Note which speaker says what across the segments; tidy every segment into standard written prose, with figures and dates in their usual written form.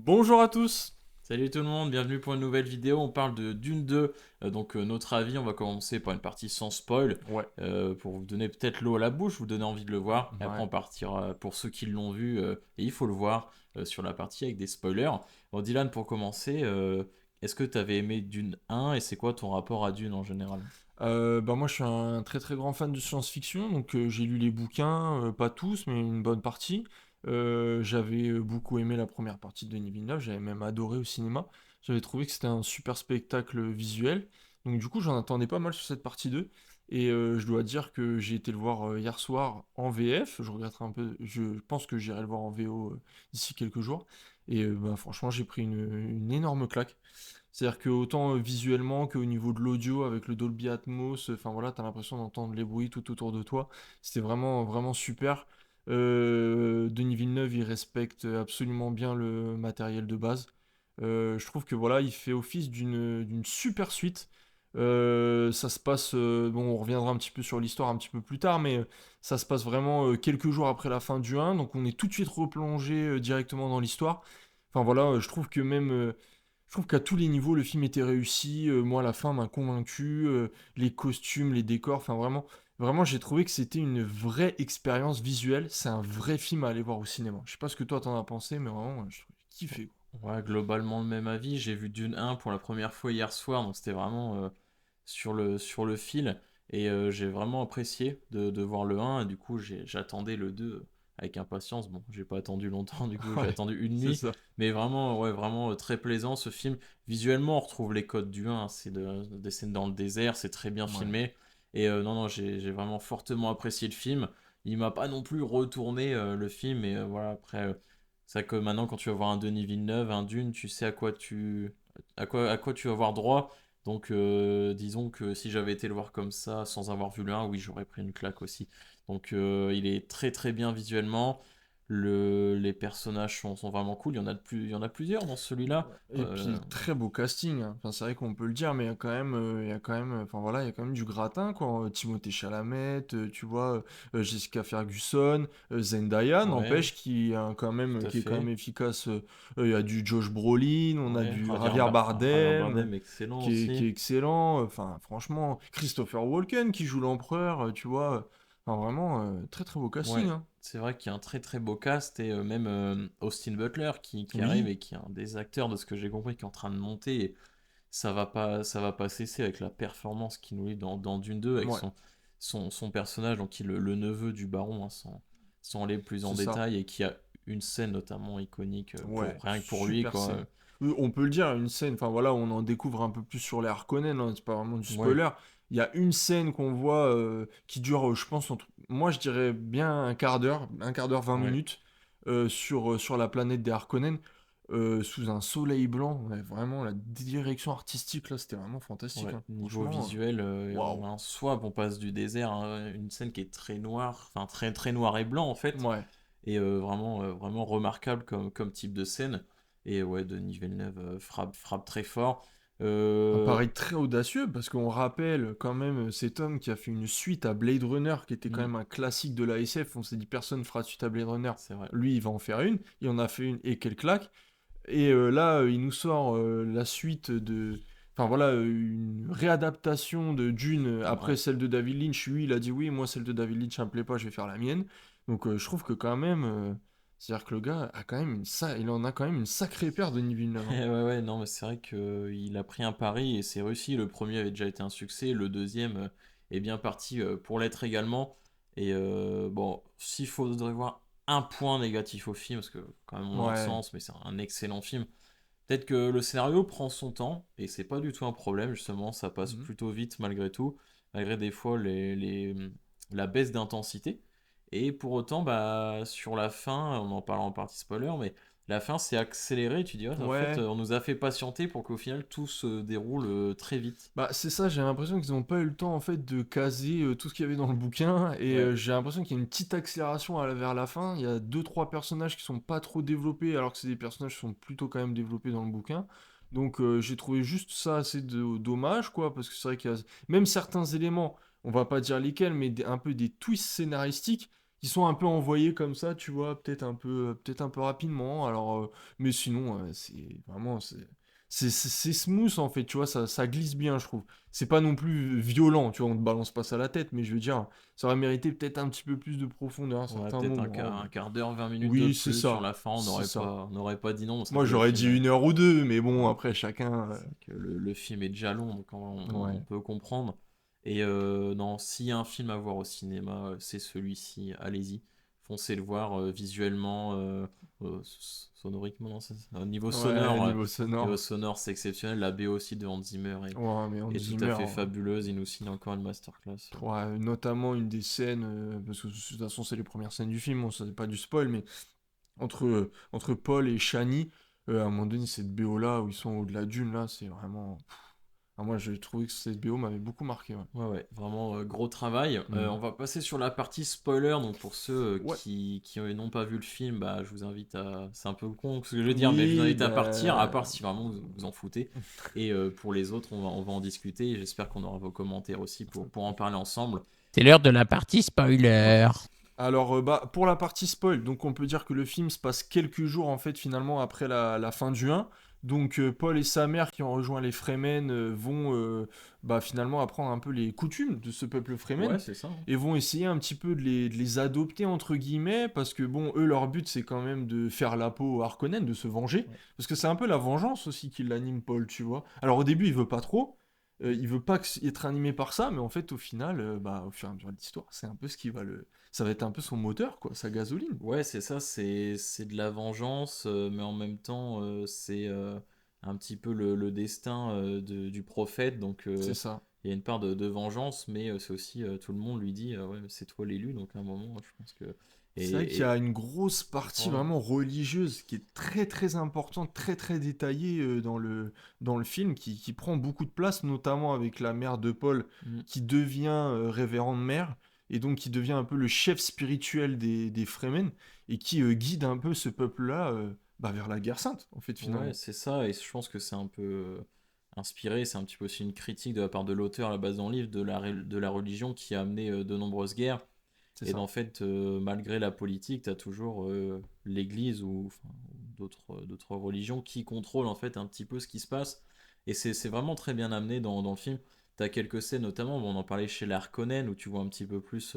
Speaker 1: Bonjour à tous.
Speaker 2: Salut tout le monde, bienvenue pour une nouvelle vidéo. On parle de Dune 2, notre avis. On va commencer par une partie sans spoil,
Speaker 1: Ouais,
Speaker 2: pour vous donner peut-être l'eau à la bouche, vous donner envie de le voir. Et après,
Speaker 1: ouais.
Speaker 2: on partira pour ceux qui l'ont vu, et il faut le voir, sur la partie avec des spoilers. Bon, Dylan, pour commencer, est-ce que tu avais aimé Dune 1 et c'est quoi ton rapport à Dune en général?
Speaker 1: Moi je suis un très très grand fan de science-fiction, donc j'ai lu les bouquins, pas tous, mais une bonne partie. J'avais beaucoup aimé la première partie de Denis Villeneuve, j'avais même adoré au cinéma. J'avais trouvé que c'était un super spectacle visuel. Donc du coup j'en attendais pas mal sur cette partie 2. Et je dois dire que j'ai été le voir hier soir en VF. Je regretterai un peu, je pense que j'irai le voir en VO d'ici quelques jours. Et franchement j'ai pris une énorme claque. C'est-à-dire que autant visuellement qu'au niveau de l'audio avec le Dolby Atmos, enfin voilà, t'as l'impression d'entendre les bruits tout autour de toi. C'était vraiment vraiment super. Denis Villeneuve, il respecte absolument bien le matériel de base. Je trouve que voilà, il fait office d'une super suite. Ça se passe, bon, on reviendra un petit peu sur l'histoire un petit peu plus tard, mais ça se passe vraiment quelques jours après la fin du 1, donc on est tout de suite replongé directement dans l'histoire. Enfin voilà, je trouve qu'à tous les niveaux, le film était réussi. Moi, la fin m'a convaincu. Les costumes, les décors, enfin vraiment, vraiment, j'ai trouvé que c'était une vraie expérience visuelle. C'est un vrai film à aller voir au cinéma. Je sais pas ce que toi t'en as pensé, mais vraiment, je trouve kiffé, quoi.
Speaker 2: Ouais, globalement le même avis. J'ai vu Dune 1 pour la première fois hier soir, donc c'était vraiment sur le fil. Et j'ai vraiment apprécié de voir le 1, et du coup j'attendais le 2 avec impatience. Bon, j'ai pas attendu longtemps, du coup j'ai
Speaker 1: Ouais,
Speaker 2: attendu une
Speaker 1: c'est
Speaker 2: nuit.
Speaker 1: ça.
Speaker 2: Mais vraiment, ouais, vraiment très plaisant ce film. Visuellement, on retrouve les codes du 1, c'est des scènes dans le désert, c'est très bien
Speaker 1: Ouais.
Speaker 2: filmé. Et non, non, j'ai vraiment fortement apprécié le film. Il m'a pas non plus retourné le film, et voilà, après. C'est vrai que maintenant, quand tu vas voir un Denis Villeneuve, un Dune, tu sais à quoi tu vas avoir droit. Donc, disons que si j'avais été le voir comme ça, sans avoir vu le 1, oui, j'aurais pris une claque aussi. Donc, il est très très bien visuellement. Les personnages sont vraiment cool. Il y en a plusieurs dans celui-là.
Speaker 1: Et puis très beau casting, hein. Enfin, c'est vrai qu'on peut le dire, mais il y a quand même, enfin voilà, il y a quand même du gratin, quoi. Timothée Chalamet, tu vois, Jessica Ferguson, Zendaya,
Speaker 2: Ouais,
Speaker 1: n'empêche,
Speaker 2: tout à
Speaker 1: qui est quand même
Speaker 2: fait.
Speaker 1: efficace. Il y a du Josh Brolin, on a
Speaker 2: Ouais,
Speaker 1: du Javier
Speaker 2: Javier
Speaker 1: Bardem,
Speaker 2: Bardem, excellent aussi.
Speaker 1: qui est excellent. Enfin, franchement, Christopher Walken qui joue l'empereur, tu vois. Enfin, vraiment, très très beau casting,
Speaker 2: Ouais,
Speaker 1: hein.
Speaker 2: c'est vrai qu'il y a un très très beau cast, et même Austin Butler qui arrive
Speaker 1: Oui,
Speaker 2: et qui est un des acteurs, de ce que j'ai compris, qui est en train de monter. Et ça va pas cesser avec la performance qu'il nous livre dans Dune 2 avec
Speaker 1: ouais,
Speaker 2: son personnage, donc qui est le neveu du baron, hein, sans aller plus en
Speaker 1: c'est ça.
Speaker 2: détail, et qui a une scène notamment iconique,
Speaker 1: Ouais,
Speaker 2: rien que pour lui,
Speaker 1: super
Speaker 2: quoi.
Speaker 1: scène. On peut le dire, une scène, enfin voilà, on en découvre un peu plus sur les Harkonnen, hein, c'est pas vraiment du
Speaker 2: Ouais,
Speaker 1: spoiler. Il y a une scène qu'on voit qui dure, je pense, moi je dirais bien un quart d'heure, 20
Speaker 2: ouais,
Speaker 1: minutes, sur la planète des Harkonnen, sous un soleil blanc. Ouais, vraiment, la direction artistique là, c'était vraiment fantastique,
Speaker 2: ouais.
Speaker 1: hein.
Speaker 2: Niveau
Speaker 1: Franchement,
Speaker 2: visuel,
Speaker 1: waouh.
Speaker 2: en soi, on passe du désert à une scène qui est très noire, enfin très très noir et blanc en fait.
Speaker 1: Ouais.
Speaker 2: Et vraiment remarquable comme type de scène. Et ouais, Denis Villeneuve frappe très fort.
Speaker 1: Un
Speaker 2: Euh,
Speaker 1: pari très audacieux parce qu'on rappelle quand même cet homme qui a fait une suite à Blade Runner qui était quand
Speaker 2: hmm,
Speaker 1: même un classique de la SF. On s'est dit personne fera de suite à Blade Runner.
Speaker 2: c'est vrai.
Speaker 1: Lui, il va en faire une. Il en a fait une et quelle claque. Et là, il nous sort la suite de. Enfin voilà, une réadaptation de Dune après
Speaker 2: Ouais.
Speaker 1: celle de David Lynch. Lui, il a dit oui, moi celle de David Lynch, ça me plaît pas, je vais faire la mienne. Donc je trouve que quand même. C'est-à-dire que le gars a quand même il en a quand même une sacrée paire de Villeneuve, hein.
Speaker 2: Ouais, ouais, non, mais c'est vrai qu'il a pris un pari et c'est réussi. Le premier avait déjà été un succès, le deuxième est bien parti pour l'être également. Et bon, s'il faudrait voir un point négatif au film, parce que quand même on
Speaker 1: Ouais.
Speaker 2: l'encense, mais c'est un excellent film. Peut-être que le scénario prend son temps, et c'est pas du tout un problème, justement, ça passe
Speaker 1: Mhm.
Speaker 2: plutôt vite malgré tout, malgré des fois la baisse d'intensité. Et pour autant, bah, sur la fin, on en parle en partie spoiler, mais la fin s'est accélérée, tu dis, ouais, en fait,
Speaker 1: Ouais.
Speaker 2: on nous a fait patienter pour qu'au final tout se déroule très vite.
Speaker 1: Bah, c'est ça, j'ai l'impression qu'ils n'ont pas eu le temps en fait de caser tout ce qu'il y avait dans le bouquin et
Speaker 2: Ouais,
Speaker 1: j'ai l'impression qu'il y a une petite accélération vers la fin. Il y a deux trois personnages qui sont pas trop développés alors que c'est des personnages qui sont plutôt quand même développés dans le bouquin. Donc j'ai trouvé juste ça assez dommage quoi parce que c'est vrai qu'il y a même certains éléments, on va pas dire lesquels, mais un peu des twists scénaristiques qui sont un peu envoyés comme ça, tu vois, peut-être un peu rapidement. Alors, mais sinon, c'est vraiment, c'est smooth en fait, tu vois, ça glisse bien, je trouve. C'est pas non plus violent, tu vois, on te balance pas ça à la tête, mais je veux dire, ça aurait mérité peut-être un petit peu plus de profondeur à
Speaker 2: Ouais,
Speaker 1: certains
Speaker 2: peut-être
Speaker 1: moments.
Speaker 2: un quart d'heure, 20 minutes de
Speaker 1: Oui, c'est
Speaker 2: plus sur
Speaker 1: ça,
Speaker 2: la fin,
Speaker 1: c'est ça.
Speaker 2: on n'aurait pas dit non, parce
Speaker 1: Moi,
Speaker 2: que le
Speaker 1: j'aurais
Speaker 2: film
Speaker 1: dit
Speaker 2: est...
Speaker 1: 1 heure ou 2, mais bon,
Speaker 2: Ouais,
Speaker 1: après, chacun.
Speaker 2: c'est vrai que le film est déjà long, donc on
Speaker 1: Ouais.
Speaker 2: peut comprendre. Et non, s'il y a un film à voir au cinéma, c'est celui-ci, allez-y. Foncez le voir visuellement, sonoriquement, non, au
Speaker 1: Ouais, niveau
Speaker 2: niveau
Speaker 1: sonore.
Speaker 2: sonore, c'est exceptionnel. La BO aussi de Hans Zimmer
Speaker 1: Ouais, mais Hans
Speaker 2: est tout à
Speaker 1: Zimmer,
Speaker 2: fait fabuleuse. Il nous signe encore une masterclass.
Speaker 1: ouais, notamment une des scènes, parce que de toute façon, c'est les premières scènes du film, bon, ça c'est pas du spoil, mais entre Paul et Shani, à un moment donné, cette BO là, où ils sont au-delà d'une, là, c'est vraiment. Ah, moi, j'ai trouvé que cette BO m'avait beaucoup marqué, ouais.
Speaker 2: Ouais, ouais, vraiment gros travail.
Speaker 1: Hmm.
Speaker 2: On va passer sur la partie spoiler. Donc, pour ceux
Speaker 1: Ouais.
Speaker 2: qui n'ont pas vu le film, bah, je vous invite à. C'est un peu con ce que je veux dire, mais je vous
Speaker 1: Oui,
Speaker 2: invite à partir, à
Speaker 1: ben.
Speaker 2: part si vraiment vous vous en foutez. Et pour les autres, on va en discuter. Et j'espère qu'on aura vos commentaires aussi pour en parler ensemble.
Speaker 3: C'est l'heure de la partie spoiler.
Speaker 1: Alors, pour la partie spoil, donc on peut dire que le film se passe quelques jours en fait finalement après la fin du 1. Donc Paul et sa mère qui ont rejoint les Fremen vont finalement apprendre un peu les coutumes de ce peuple
Speaker 2: Ouais,
Speaker 1: Fremen
Speaker 2: c'est ça, hein.
Speaker 1: et vont essayer un petit peu de les adopter entre guillemets parce que bon eux leur but c'est quand même de faire la peau à Harkonnen, de se venger
Speaker 2: Ouais.
Speaker 1: parce que c'est un peu la vengeance aussi qui l'anime Paul, tu vois. Alors au début il veut pas trop, il veut pas être animé par ça, mais en fait au final au fur et à mesure de l'histoire c'est un peu ce qui va le ça va être un peu son moteur, quoi, sa gasoline.
Speaker 2: Ouais, c'est ça, c'est de la vengeance, mais en même temps, c'est un petit peu le destin du prophète. Donc,
Speaker 1: C'est ça.
Speaker 2: il y a une part de vengeance, mais c'est aussi tout le monde lui dit ouais, mais c'est toi l'élu. Donc, à un moment, je pense que.
Speaker 1: C'est vrai qu'il y
Speaker 2: Et
Speaker 1: a une grosse partie
Speaker 2: ouais,
Speaker 1: vraiment religieuse qui est très très importante, très très détaillée dans le film, qui prend beaucoup de place, notamment avec la mère de Paul
Speaker 2: mm,
Speaker 1: qui devient révérende mère, et donc qui devient un peu le chef spirituel des Fremen, et qui guide un peu ce peuple-là vers la guerre sainte, en fait,
Speaker 2: ouais,
Speaker 1: finalement.
Speaker 2: c'est ça. Et je pense que c'est un peu inspiré. C'est un petit peu aussi une critique de la part de l'auteur à la base dans le livre de la religion qui a amené de nombreuses guerres.
Speaker 1: C'est
Speaker 2: Et
Speaker 1: ça.
Speaker 2: en fait, malgré la politique, tu as toujours l'Église ou enfin, d'autres religions qui contrôlent en fait un petit peu ce qui se passe. Et c'est vraiment très bien amené dans le film. Tu as quelques scènes, notamment, bon, on en parlait chez l'Harkonnen, où tu vois un petit peu plus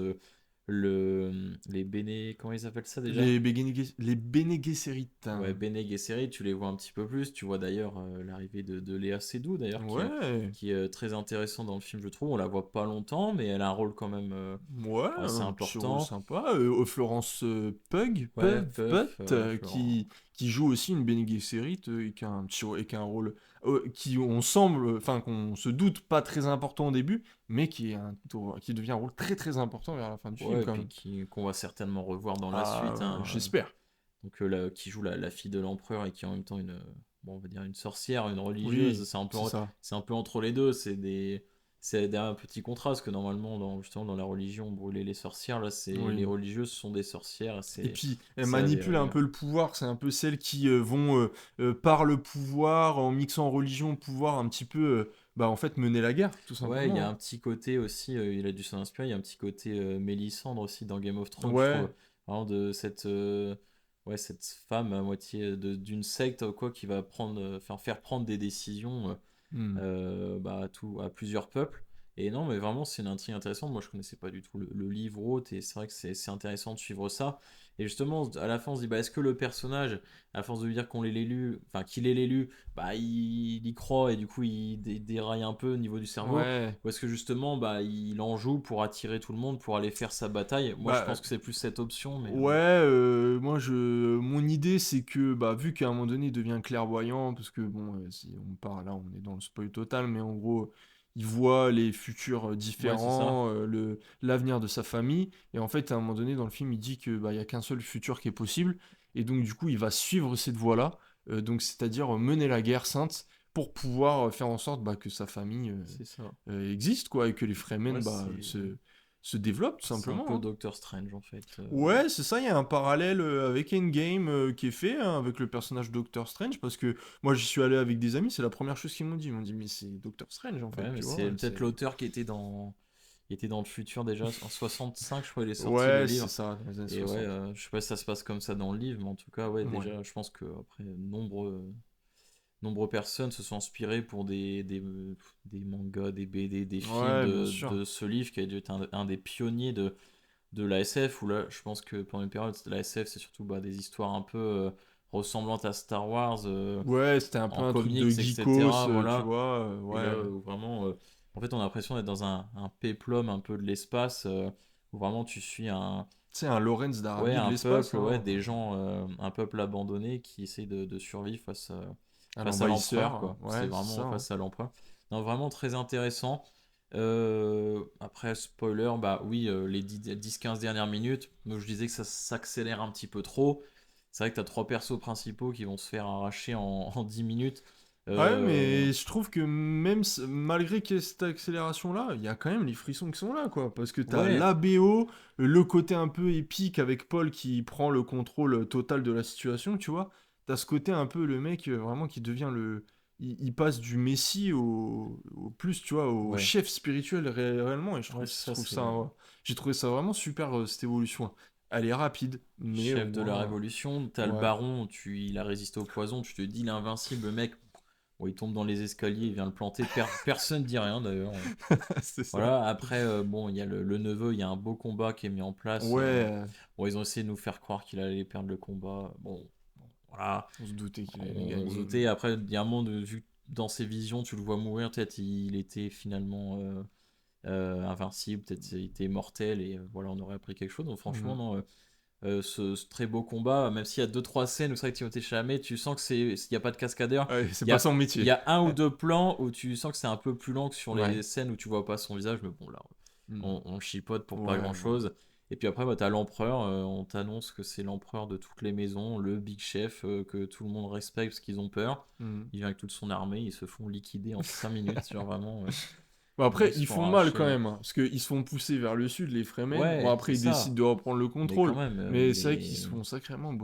Speaker 2: les Béné... Comment ils appellent ça déjà?
Speaker 1: Les Bene Gesserit.
Speaker 2: Ouais, Bene Gesserit, tu les vois un petit peu plus. Tu vois d'ailleurs l'arrivée de Léa Seydoux, d'ailleurs,
Speaker 1: Ouais.
Speaker 2: qui est très intéressant dans le film, je trouve. On la voit pas longtemps, mais elle a un rôle quand même
Speaker 1: Ouais,
Speaker 2: assez
Speaker 1: un petit rôle
Speaker 2: important.
Speaker 1: sympa. Florence
Speaker 2: Ouais,
Speaker 1: Putt,
Speaker 2: ouais, Florent.
Speaker 1: qui joue aussi une Bene Gesserit et qui a un rôle qui on semble, enfin qu'on se doute pas très important au début, mais qui devient un rôle très très important vers la fin du film
Speaker 2: Ouais, et
Speaker 1: quand
Speaker 2: puis
Speaker 1: même.
Speaker 2: qu'on va certainement revoir dans la
Speaker 1: Ah,
Speaker 2: suite, hein.
Speaker 1: j'espère.
Speaker 2: Donc, qui joue la fille de l'empereur et qui est en même temps une, bon, on va dire une sorcière, une religieuse.
Speaker 1: Oui, c'est ça.
Speaker 2: C'est un peu entre les deux. Un petit contraste que normalement, justement, dans la religion, brûler les sorcières, là, les
Speaker 1: Oui.
Speaker 2: religieuses sont des sorcières.
Speaker 1: Et puis, elle
Speaker 2: C'est
Speaker 1: manipule un
Speaker 2: avéré.
Speaker 1: peu le pouvoir. C'est un peu celles qui vont, par le pouvoir, en mixant religion, pouvoir, un petit peu, en fait, mener la guerre, tout
Speaker 2: Ouais, il y a
Speaker 1: simplement,
Speaker 2: un petit côté aussi, il a dû s'en inspirer, il y a un petit côté Mélisandre aussi dans Game of
Speaker 1: hein.
Speaker 2: Thrones, je
Speaker 1: Ouais.
Speaker 2: trouve. Vraiment de ouais, cette femme à moitié d'une secte, quoi, qui va faire prendre des décisions
Speaker 1: Hmm.
Speaker 2: à plusieurs peuples. Et non, mais vraiment, c'est une intrigue intéressante. Moi, je connaissais pas du tout le livre ou autre, et c'est vrai que c'est intéressant de suivre ça. Et justement, à la fin, on se dit, bah, est-ce que le personnage, à force de lui dire qu'on l'est l'élu, enfin, qu'il est l'élu, bah, il y croit et du coup, il déraille un peu au niveau du cerveau?
Speaker 1: Ouais.
Speaker 2: Ou est-ce que justement, bah, il en joue pour attirer tout le monde, pour aller faire sa bataille? Moi, je
Speaker 1: Bah,
Speaker 2: pense que c'est plus cette option, mais
Speaker 1: ouais, mon idée, c'est que, vu qu'à un moment donné, il devient clairvoyant, parce que, bon, si on part là, on est dans le spoil total, mais en gros, il voit les futurs
Speaker 2: ouais, c'est ça.
Speaker 1: différents, l'avenir de sa famille, et en fait, à un moment donné, dans le film, il dit que, il y a qu'un seul futur qui est possible, et donc, du coup, il va suivre cette voie-là, donc, c'est-à-dire mener la guerre sainte pour pouvoir faire en sorte, que sa famille
Speaker 2: C'est ça.
Speaker 1: existe, quoi, et que les
Speaker 2: Ouais,
Speaker 1: Fremen, se développent, tout
Speaker 2: c'est un peu
Speaker 1: simplement, hein.
Speaker 2: Doctor Strange, en fait.
Speaker 1: Ouais, c'est ça, il y a un parallèle avec Endgame qui est fait hein, avec le personnage Doctor Strange, parce que moi j'y suis allé avec des amis, c'est la première chose qu'ils m'ont dit. Ils m'ont dit, mais c'est Doctor Strange en
Speaker 2: Ouais,
Speaker 1: fait,
Speaker 2: mais
Speaker 1: tu
Speaker 2: c'est
Speaker 1: vois.
Speaker 2: peut-être l'auteur qui était Il était dans le futur déjà. En 65, je crois, il est sorti le
Speaker 1: Ouais, c'est
Speaker 2: livre.
Speaker 1: ça, dans les années
Speaker 2: Et ouais,
Speaker 1: 60.
Speaker 2: je sais pas si ça se passe comme ça dans le livre, mais en tout cas, ouais,
Speaker 1: Ouais.
Speaker 2: déjà, je pense que après, nombreux personnes se sont inspirées pour des mangas, des BD, des films
Speaker 1: Ouais, bien sûr.
Speaker 2: de ce livre qui a dû être un des pionniers de la SF, où là, je pense que pendant une période, la SF, c'est surtout des histoires un peu ressemblantes à Star Wars,
Speaker 1: Ouais, c'était un peu
Speaker 2: en
Speaker 1: un truc de
Speaker 2: comics,
Speaker 1: geekos,
Speaker 2: etc.
Speaker 1: tu
Speaker 2: Voilà.
Speaker 1: vois.
Speaker 2: Et là,
Speaker 1: Ouais.
Speaker 2: où vraiment, en fait, on a l'impression d'être dans un péplum un peu de l'espace, où vraiment tu suis
Speaker 1: Tu sais, un Lawrence
Speaker 2: ouais,
Speaker 1: d'Arabie de
Speaker 2: un
Speaker 1: l'espace,
Speaker 2: peuple, ouais,
Speaker 1: hein,
Speaker 2: des gens, un peuple abandonné qui essaye de survivre
Speaker 1: à
Speaker 2: face à l'empereur,
Speaker 1: l'envahisseur.
Speaker 2: quoi. C'est
Speaker 1: Ouais, c'est
Speaker 2: vraiment
Speaker 1: ça, hein.
Speaker 2: face à l'empereur. Non, vraiment très intéressant. Après, spoiler, bah oui, les 10-15 dernières minutes, moi, je disais que ça s'accélère un petit peu trop. C'est vrai que t'as trois persos principaux qui vont se faire arracher en 10 minutes.
Speaker 1: Ouais,
Speaker 2: Euh,
Speaker 1: mais je trouve que même malgré qu'il y ait cette accélération-là, il y a quand même les frissons qui sont là, quoi. Parce que t'as
Speaker 2: ouais,
Speaker 1: la BO, le côté un peu épique avec Paul qui prend le contrôle total de la situation, tu vois. T'as ce côté un peu le mec vraiment qui devient le. Il passe du messie au plus, tu vois, au
Speaker 2: ouais,
Speaker 1: chef spirituel réellement. Et
Speaker 2: ouais,
Speaker 1: je
Speaker 2: ça
Speaker 1: trouve
Speaker 2: c'est
Speaker 1: ça. J'ai trouvé ça vraiment super, cette évolution. Elle est rapide, mais au
Speaker 2: chef de la
Speaker 1: moins.
Speaker 2: révolution. T'as le
Speaker 1: Ouais,
Speaker 2: baron, il a résisté au poison. Tu te dis l'invincible, le mec. Bon, il tombe dans les escaliers, il vient le planter. Personne dit rien d'ailleurs.
Speaker 1: c'est ça.
Speaker 2: Voilà, après, bon, il y a le neveu, il y a un beau combat qui est mis en place.
Speaker 1: Ouais,
Speaker 2: Bon, ils ont essayé de nous faire croire qu'il allait perdre le combat. Bon, voilà,
Speaker 1: on se doutait qu'il allait
Speaker 2: on se
Speaker 1: gagner,
Speaker 2: doutait.
Speaker 1: mais.
Speaker 2: Après, il y a un moment, vu que dans ses visions, tu le vois mourir, peut-être il était finalement invincible, peut-être il était mortel, et voilà, on aurait appris quelque chose. Donc franchement,
Speaker 1: Hmm.
Speaker 2: non, ce très beau combat, même s'il y a deux trois scènes où c'est vrai que Timothée Chalamet, tu sens que il y a pas de cascadeur.
Speaker 1: Ouais, c'est
Speaker 2: Il y
Speaker 1: pas
Speaker 2: a,
Speaker 1: son
Speaker 2: il
Speaker 1: métier.
Speaker 2: y a un ou deux plans où tu sens que c'est un peu plus lent que sur les
Speaker 1: Ouais.
Speaker 2: scènes où tu vois pas son visage, mais bon là,
Speaker 1: Hmm.
Speaker 2: on chipote pour pas
Speaker 1: Ouais,
Speaker 2: grand
Speaker 1: non.
Speaker 2: chose. Et puis après, bah, t'as l'empereur, on t'annonce que c'est l'empereur de toutes les maisons, le big chef, que tout le monde respecte parce qu'ils ont peur.
Speaker 1: Hmm.
Speaker 2: Il vient avec toute son armée, ils se font liquider en 5 minutes, genre vraiment,
Speaker 1: Bon,
Speaker 2: ils
Speaker 1: après,
Speaker 2: se
Speaker 1: ils
Speaker 2: font
Speaker 1: font mal
Speaker 2: arracher.
Speaker 1: quand même, hein, parce qu'ils se font pousser vers le sud, les Fremen. Bon,
Speaker 2: Ouais, c'est
Speaker 1: après, ils décident
Speaker 2: ça,
Speaker 1: de reprendre le
Speaker 2: mais quand
Speaker 1: contrôle,
Speaker 2: même,
Speaker 1: mais c'est vrai qu'ils se font sacrément
Speaker 2: ouais.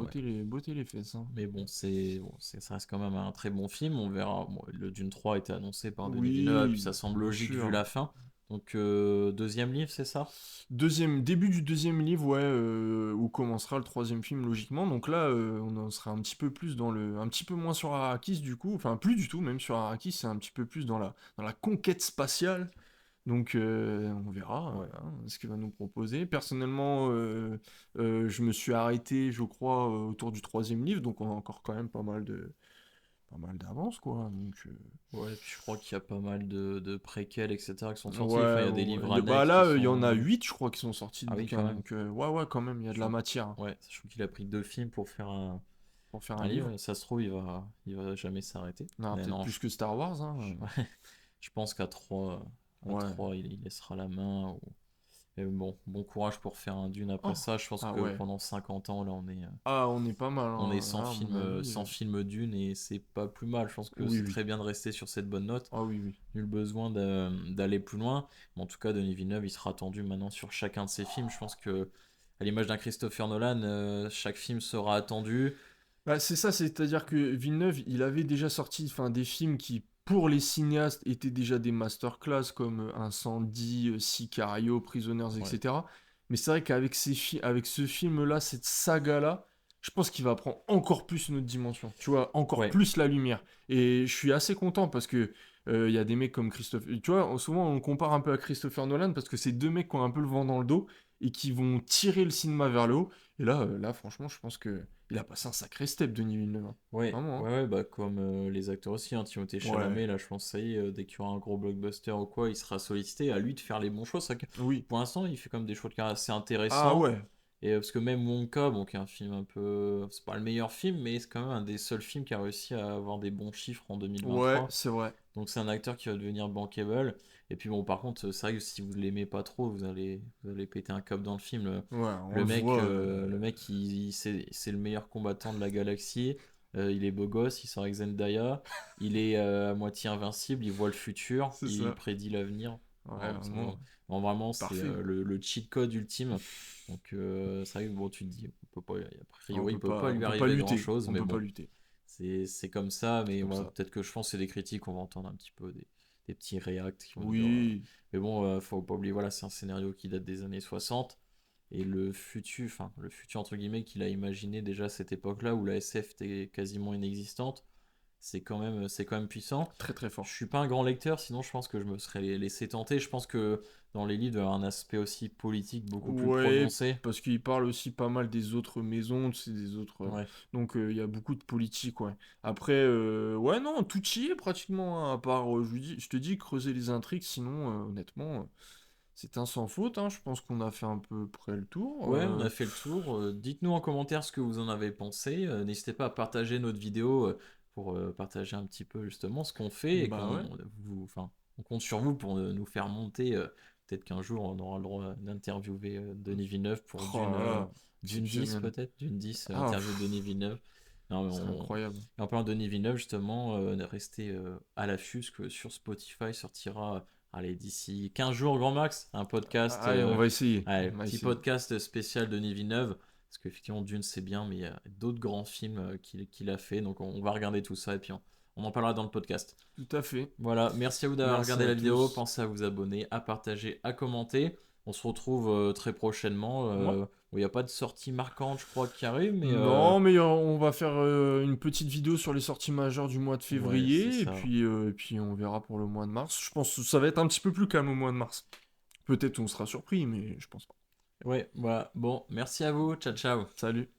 Speaker 1: botter les fesses, hein.
Speaker 2: Mais bon, ça reste quand même un très bon film. On verra. Bon, le Dune 3 a été annoncé par Denis Villeneuve, puis ça
Speaker 1: Oui,
Speaker 2: semble
Speaker 1: bien
Speaker 2: logique vu
Speaker 1: sûr.
Speaker 2: la fin. Donc, deuxième livre, c'est ça?
Speaker 1: Début du deuxième livre, ouais, où commencera le troisième film logiquement. Donc là, on en sera un petit peu plus un petit peu moins sur Arrakis du coup, enfin plus du tout même sur Arrakis, c'est un petit peu plus dans la conquête spatiale. Donc on verra
Speaker 2: Ouais.
Speaker 1: hein, ce qu'il va nous proposer. Personnellement, je me suis arrêté, je crois, autour du troisième livre, donc on a encore quand même pas mal d'avance, quoi. Donc
Speaker 2: Ouais, puis je crois qu'il y a pas mal de préquels, etc., qui sont sortis. Enfin, il y
Speaker 1: ouais,
Speaker 2: a des
Speaker 1: ouais.
Speaker 2: livres
Speaker 1: Bah
Speaker 2: annexes qui
Speaker 1: là, il y en a
Speaker 2: sont.
Speaker 1: 8, je crois, qui sont sortis de
Speaker 2: Ah oui, quand
Speaker 1: bouquins.
Speaker 2: même.
Speaker 1: Donc ouais, ouais, quand même, il y a de
Speaker 2: Je
Speaker 1: la
Speaker 2: crois...
Speaker 1: matière hein,
Speaker 2: Ouais, je trouve qu'il a pris deux films pour faire
Speaker 1: pour faire un
Speaker 2: un
Speaker 1: livre.
Speaker 2: livre. Ça se trouve, il va jamais s'arrêter.
Speaker 1: Non,
Speaker 2: Mais
Speaker 1: peut-être
Speaker 2: non,
Speaker 1: plus que Star Wars, hein.
Speaker 2: je pense à
Speaker 1: Ouais.
Speaker 2: 3 il laissera la main. Et bon courage pour faire un Dune après
Speaker 1: Oh,
Speaker 2: ça. Je pense
Speaker 1: ah
Speaker 2: que
Speaker 1: ouais.
Speaker 2: pendant 50 ans, là,
Speaker 1: Ah, on est pas mal,
Speaker 2: on est
Speaker 1: hein. Là, à mon avis.
Speaker 2: sans film Dune et c'est pas plus mal. Je pense que
Speaker 1: Oui,
Speaker 2: c'est
Speaker 1: oui.
Speaker 2: très bien de rester sur cette bonne note.
Speaker 1: Ah oui, oui.
Speaker 2: Nul besoin d'aller plus loin. Mais en tout cas, Denis Villeneuve, il sera attendu maintenant sur chacun de ses films. Je pense que, à l'image d'un Christopher Nolan, chaque film sera attendu.
Speaker 1: Bah, c'est ça, c'est-à-dire que Villeneuve, il avait déjà sorti enfin, des films qui, pour les cinéastes, étaient déjà des masterclass comme Incendie, Sicario, Prisoners,
Speaker 2: Ouais,
Speaker 1: etc. Mais c'est vrai qu'avec avec ce film-là, cette saga-là, je pense qu'il va prendre encore plus une autre dimension, tu vois, encore
Speaker 2: ouais,
Speaker 1: plus la lumière. Et je suis assez content parce que il y a des mecs comme Christophe. Tu vois, souvent on le compare un peu à Christopher Nolan parce que c'est deux mecs qui ont un peu le vent dans le dos et qui vont tirer le cinéma vers le haut. Et là, franchement, je pense que il a passé un sacré step, Denis Villeneuve, hein. Vraiment, hein.
Speaker 2: bah, comme les acteurs aussi, hein, Timothée
Speaker 1: Ouais,
Speaker 2: Chalamet, là, je pense, ça y est, dès qu'il y aura un gros blockbuster ou quoi, il sera sollicité à lui de faire les bons choix. C'est vrai que,
Speaker 1: oui.
Speaker 2: pour l'instant, il fait comme des choix de carrière assez
Speaker 1: Ah
Speaker 2: intéressants.
Speaker 1: ouais,
Speaker 2: Et parce que même Wonka, bon, qui est un film un peu. C'est pas le meilleur film, mais c'est quand même un des seuls films qui a réussi à avoir des bons chiffres en
Speaker 1: ouais,
Speaker 2: 2023.
Speaker 1: c'est vrai.
Speaker 2: Donc c'est un acteur qui va devenir bankable. Et puis bon, par contre, c'est vrai que si vous l'aimez pas trop, vous allez péter un câble dans le film.
Speaker 1: Ouais, on le voit.
Speaker 2: Le mec, c'est le meilleur combattant de la galaxie. Il est beau gosse, il sort avec Zendaya. Il est à moitié invincible, il voit le futur,
Speaker 1: C'est
Speaker 2: il
Speaker 1: ça.
Speaker 2: prédit l'avenir.
Speaker 1: Ouais,
Speaker 2: Vraiment,
Speaker 1: vraiment,
Speaker 2: vraiment, c'est
Speaker 1: parfait.
Speaker 2: le cheat code ultime. Donc c'est vrai que bon, tu te dis, a priori, il
Speaker 1: On
Speaker 2: lui
Speaker 1: peut pas
Speaker 2: arriver grand
Speaker 1: lutter.
Speaker 2: chose,
Speaker 1: On
Speaker 2: mais
Speaker 1: peut pas
Speaker 2: bon,
Speaker 1: lutter.
Speaker 2: c'est comme ça.
Speaker 1: C'est
Speaker 2: Mais
Speaker 1: comme
Speaker 2: voilà,
Speaker 1: ça.
Speaker 2: peut-être que je pense que c'est des critiques, on va entendre un petit peu des petits réacts qui vont dire.
Speaker 1: Oui,
Speaker 2: Mais bon, faut pas oublier, voilà, c'est un scénario qui date des années 60. Et le futur entre guillemets qu'il a imaginé déjà à cette époque-là où la SF était quasiment inexistante, c'est quand même puissant.
Speaker 1: très très
Speaker 2: Je
Speaker 1: fort.
Speaker 2: suis pas un grand lecteur, sinon je pense que je me serais laissé tenter. Je pense que dans les livres, il y a un aspect aussi politique beaucoup plus
Speaker 1: Ouais,
Speaker 2: prononcé.
Speaker 1: parce qu'il parle aussi pas mal des autres maisons, tu sais, des autres.
Speaker 2: Ouais.
Speaker 1: Donc il y a beaucoup de politique, ouais. Après, ouais, non, tout y est pratiquement, hein, à part, je te dis, creuser les intrigues, sinon, honnêtement, c'est un sans faute, hein. Je pense qu'on a fait un peu près le tour.
Speaker 2: Ouais, on a fait le tour. Dites-nous en commentaire ce que vous en avez pensé. N'hésitez pas à partager notre vidéo pour partager un petit peu justement ce qu'on fait et
Speaker 1: Bah ouais.
Speaker 2: enfin, on compte sur vous pour nous faire monter. Peut-être qu'un jour on aura le droit d'interviewer Denis Villeneuve pour
Speaker 1: Oh là là,
Speaker 2: Dune 10
Speaker 1: exceptionnel.
Speaker 2: peut-être, Dune 10,
Speaker 1: Ah,
Speaker 2: interview de Denis Villeneuve. Non, mais
Speaker 1: c'est
Speaker 2: on...
Speaker 1: incroyable.
Speaker 2: Et en parlant de Denis Villeneuve, justement, restez à l'affût, parce que sur Spotify sortira, allez, d'ici 15 jours, grand max, un podcast.
Speaker 1: Allez, on va essayer.
Speaker 2: Allez,
Speaker 1: On va
Speaker 2: petit
Speaker 1: essayer.
Speaker 2: podcast spécial Denis Villeneuve, parce qu'effectivement Dune c'est bien, mais il y a d'autres grands films qu'il a fait, donc on va regarder tout ça et puis on en parlera dans le podcast.
Speaker 1: Tout à fait.
Speaker 2: Voilà, merci à vous d'avoir
Speaker 1: Merci
Speaker 2: regardé
Speaker 1: à
Speaker 2: la vidéo,
Speaker 1: tous.
Speaker 2: pensez à vous abonner, à partager, à commenter. On se retrouve très prochainement.
Speaker 1: Ouais.
Speaker 2: Il n'y a pas de sortie marquante, je crois, qui arrive, mais
Speaker 1: Non, mais on va faire une petite vidéo sur les sorties majeures du mois de
Speaker 2: ouais, c'est
Speaker 1: février,
Speaker 2: ça.
Speaker 1: et puis on verra pour le mois de mars. Je pense que ça va être un petit peu plus calme au mois de mars. Peut-être on sera surpris, mais je pense pas.
Speaker 2: Ouais, voilà. Bon, merci à vous. Ciao, ciao.
Speaker 1: Salut.